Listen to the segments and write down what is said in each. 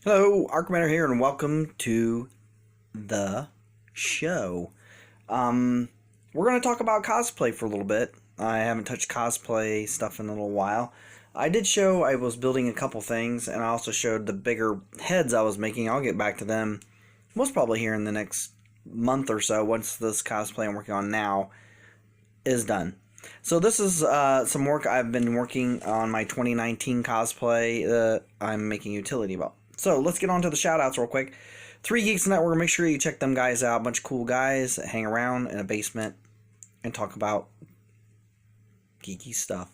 Hello, Arcmatter here, and welcome to the show. We're going to talk about cosplay for a little bit. I haven't touched cosplay stuff in a little while. I did show I was building a couple things, and I also showed the bigger heads I was making. I'll get back to them most probably here in the next month or so once this cosplay I'm working on now is done. So this is some work I've been working on my 2019 cosplay. I'm making utility belt. So let's get on to the shout-outs real quick. 3 Geeks Network, make sure you check them guys out. A bunch of cool guys that hang around in a basement and talk about geeky stuff.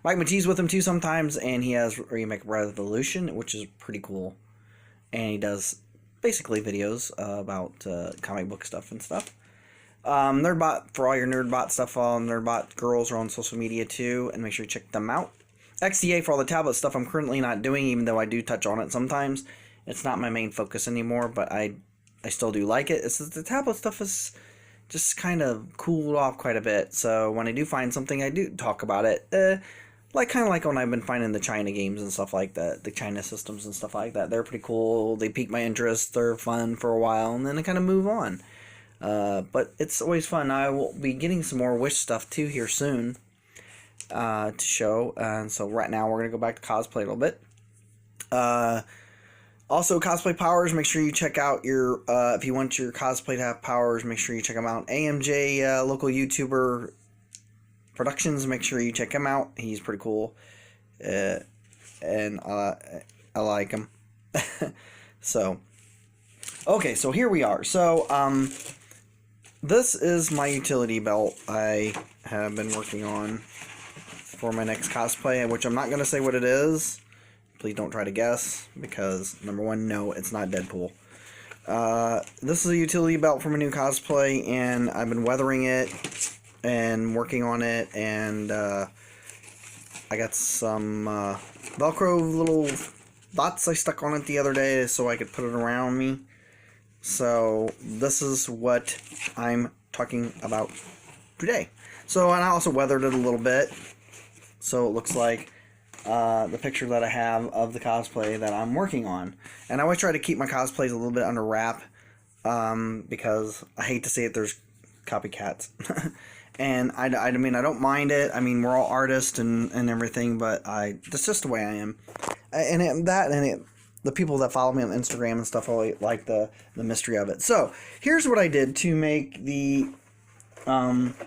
Mike Magee's with him too sometimes, and he has Remake Revolution, which is pretty cool. And he does basically videos about comic book stuff and stuff. Nerdbot, for all your Nerdbot stuff, all Nerdbot girls are on social media too, and make sure you check them out. XDA for all the tablet stuff I'm currently not doing, even though I do touch on it sometimes. It's not my main focus anymore, but I still do like it. It's the tablet stuff is just kind of cooled off quite a bit, so when I do find something, I do talk about it. Kind of like when I've been finding the China games and stuff like that, the China systems and stuff like that. They're pretty cool. They pique my interest. They're fun for a while, and then I kind of move on. But it's always fun. I will be getting some more Wish stuff too here soon to show. And so right now we're going to go back to cosplay a little bit. Also, cosplay powers, make sure you check out your, if you want your cosplay to have powers, make sure you check them out. AMJ, local YouTuber Productions, make sure you check him out. He's pretty cool. And I like him. So, okay, so here we are. So, this is my utility belt I have been working on for my next cosplay, which I'm not going to say what it is. Please don't try to guess, because, number one, no, it's not Deadpool. This is a utility belt for my new cosplay, and I've been weathering it and working on it, and I got some Velcro little dots I stuck on it the other day so I could put it around me. So this is what I'm talking about today. So, and I also weathered it a little bit, so it looks like the picture that I have of the cosplay that I'm working on. And I always try to keep my cosplays a little bit under wrap, because I hate to see it, there's copycats. And I mean, I don't mind it. I mean, we're all artists and everything, but that's just the way I am. The people that follow me on Instagram and stuff all like the mystery of it. So here's what I did to make the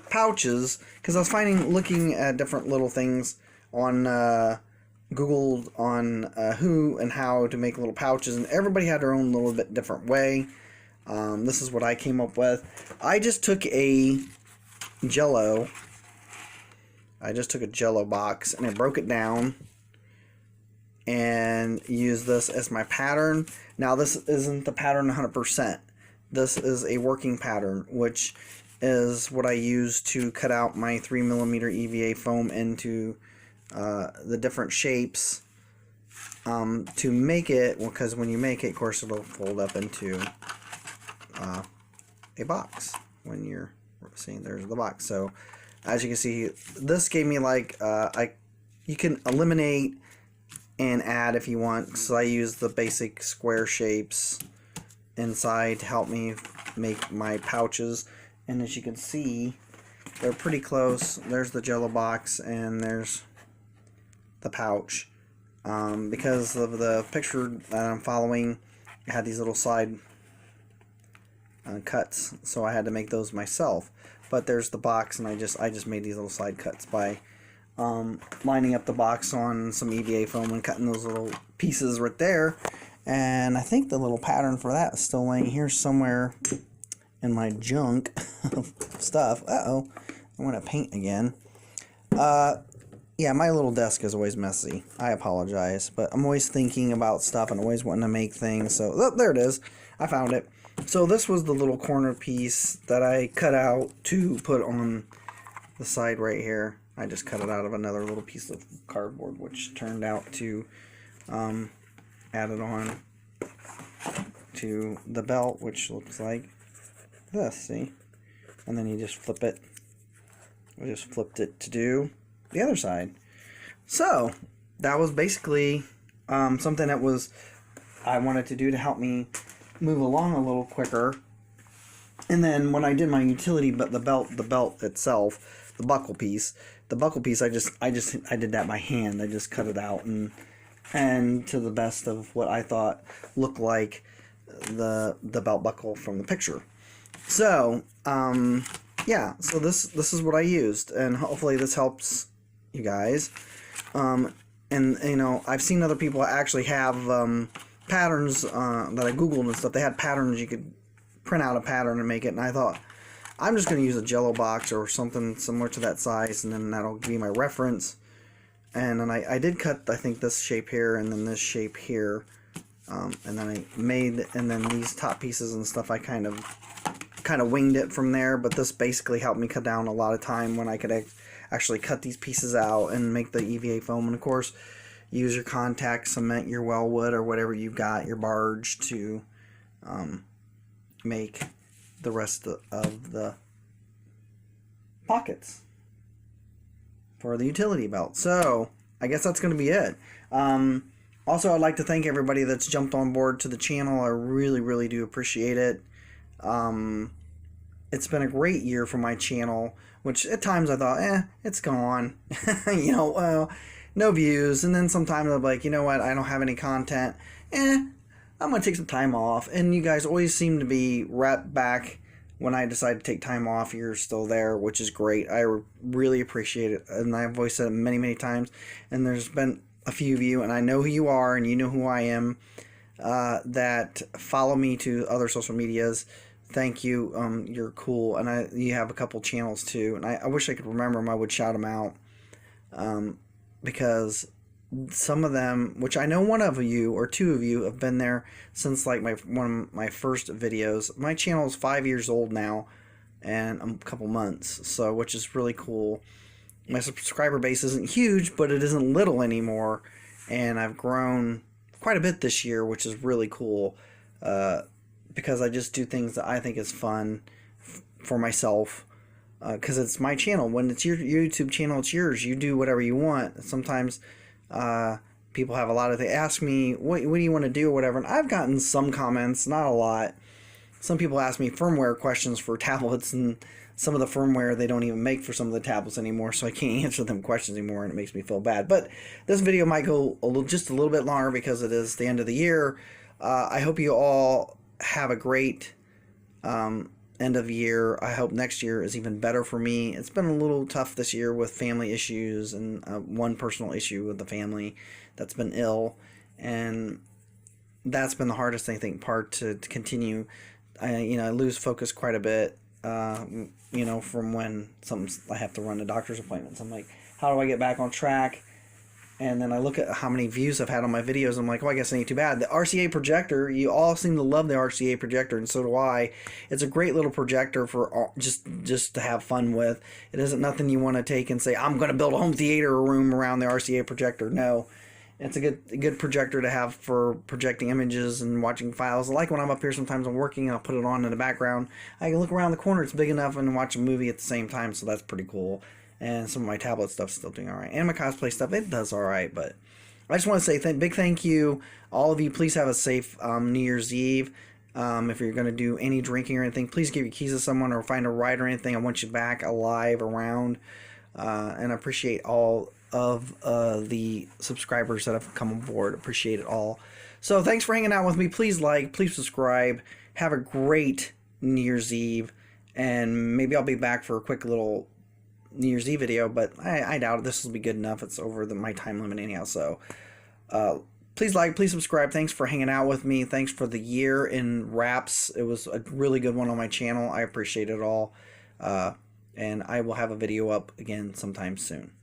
pouches, because I was looking at different little things on Google on who and how to make little pouches, and everybody had their own little bit different way. This is what I came up with. I just took a Jello box and I broke it down and use this as my pattern. Now, this isn't the pattern 100%. This is a working pattern, which is what I use to cut out my 3mm EVA foam into the different shapes to make it, because when you make it, of course, it'll fold up into a box. When you're seeing, there's the box. So, as you can see, this gave me like you can eliminate and add if you want, so I use the basic square shapes inside to help me make my pouches. And as you can see, they're pretty close. There's the Jello box and there's the pouch. Because of the picture that I'm following, it had these little side cuts, so I had to make those myself. But there's the box, and I just made these little side cuts by lining up the box on some EVA foam and cutting those little pieces right there. And I think the little pattern for that is still laying here somewhere in my junk of stuff. Uh-oh, I want to paint again. Yeah, my little desk is always messy. I apologize, but I'm always thinking about stuff and always wanting to make things. So, oh, there it is. I found it. So this was the little corner piece that I cut out to put on the side right here. I just cut it out of another little piece of cardboard, which turned out to add it on to the belt, which looks like this, see? And then you just flip it. I just flipped it to do the other side. So that was basically something that was I wanted to do to help me move along a little quicker. And then when I did my utility, but the belt itself, the buckle piece, I did that by hand. I just cut it out and to the best of what I thought looked like the belt buckle from the picture. So yeah, so this is what I used, and hopefully this helps you guys. And you know, I've seen other people actually have patterns that I googled and stuff. They had patterns you could print out a pattern and make it, and I thought I'm just going to use a Jello box or something similar to that size, and then that'll be my reference. And then I did cut, I think, this shape here and then this shape here, and then I made, and then these top pieces and stuff, I kind of winged it from there. But this basically helped me cut down a lot of time when I could actually cut these pieces out and make the EVA foam. And of course, use your contact cement, your Wellwood, or whatever you've got, your barge, to make the rest of the pockets for the utility belt. So I guess that's going to be it. Also, I'd like to thank everybody that's jumped on board to the channel. I really do appreciate it. It's been a great year for my channel, which at times I thought, it's gone. You know, well, no views. And then sometimes I'm like, you know what, I don't have any content. I'm going to take some time off. And you guys always seem to be right back when I decide to take time off. You're still there, which is great. I really appreciate it. And I've voiced it many times. And there's been a few of you, and I know who you are, and you know who I am, that follow me to other social medias. Thank you. You're cool. And you have a couple channels too. And I wish I could remember them. I would shout them out. Because some of them, which I know one of you or two of you have been there since like one of my first videos. My channel is 5 years old now, and a couple months, so which is really cool. My subscriber base isn't huge, but it isn't little anymore, and I've grown quite a bit this year, which is really cool, because I just do things that I think is fun for myself. Because it's my channel. When it's your YouTube channel, it's yours. You do whatever you want. Sometimes people have a lot of, they ask me, what do you want to do or whatever, and I've gotten some comments, not a lot. Some people ask me firmware questions for tablets, and some of the firmware they don't even make for some of the tablets anymore, so I can't answer them questions anymore, and it makes me feel bad. But this video might go just a little bit longer because it is the end of the year. I hope you all have a great end of year. I hope next year is even better for me. It's been a little tough this year with family issues, and one personal issue with the family that's been ill, and that's been the hardest, I think, part to continue. I lose focus quite a bit, from when I have to run to doctor's appointments. I'm like, how do I get back on track? And then I look at how many views I've had on my videos. I'm like, I guess it ain't too bad. The RCA projector, you all seem to love the RCA projector, and so do I. It's a great little projector for just to have fun with. It isn't nothing you want to take and say, I'm going to build a home theater room around the RCA projector. No. It's a good projector to have for projecting images and watching files. Like when I'm up here, sometimes I'm working and I'll put it on in the background. I can look around the corner, it's big enough, and watch a movie at the same time, so that's pretty cool. And some of my tablet stuff's still doing alright. And my cosplay stuff, it does alright. But I just want to say big thank you. All of you, please have a safe New Year's Eve. If you're going to do any drinking or anything, please give your keys to someone or find a ride or anything. I want you back alive, around. And I appreciate all of the subscribers that have come on board. Appreciate it all. So thanks for hanging out with me. Please like, please subscribe. Have a great New Year's Eve. And maybe I'll be back for a quick little New Year's Eve video, but I doubt this will be good enough. It's over my time limit anyhow. So please like, please subscribe. Thanks for hanging out with me. Thanks for the year in wraps. It was a really good one on my channel. I appreciate it all. And I will have a video up again sometime soon.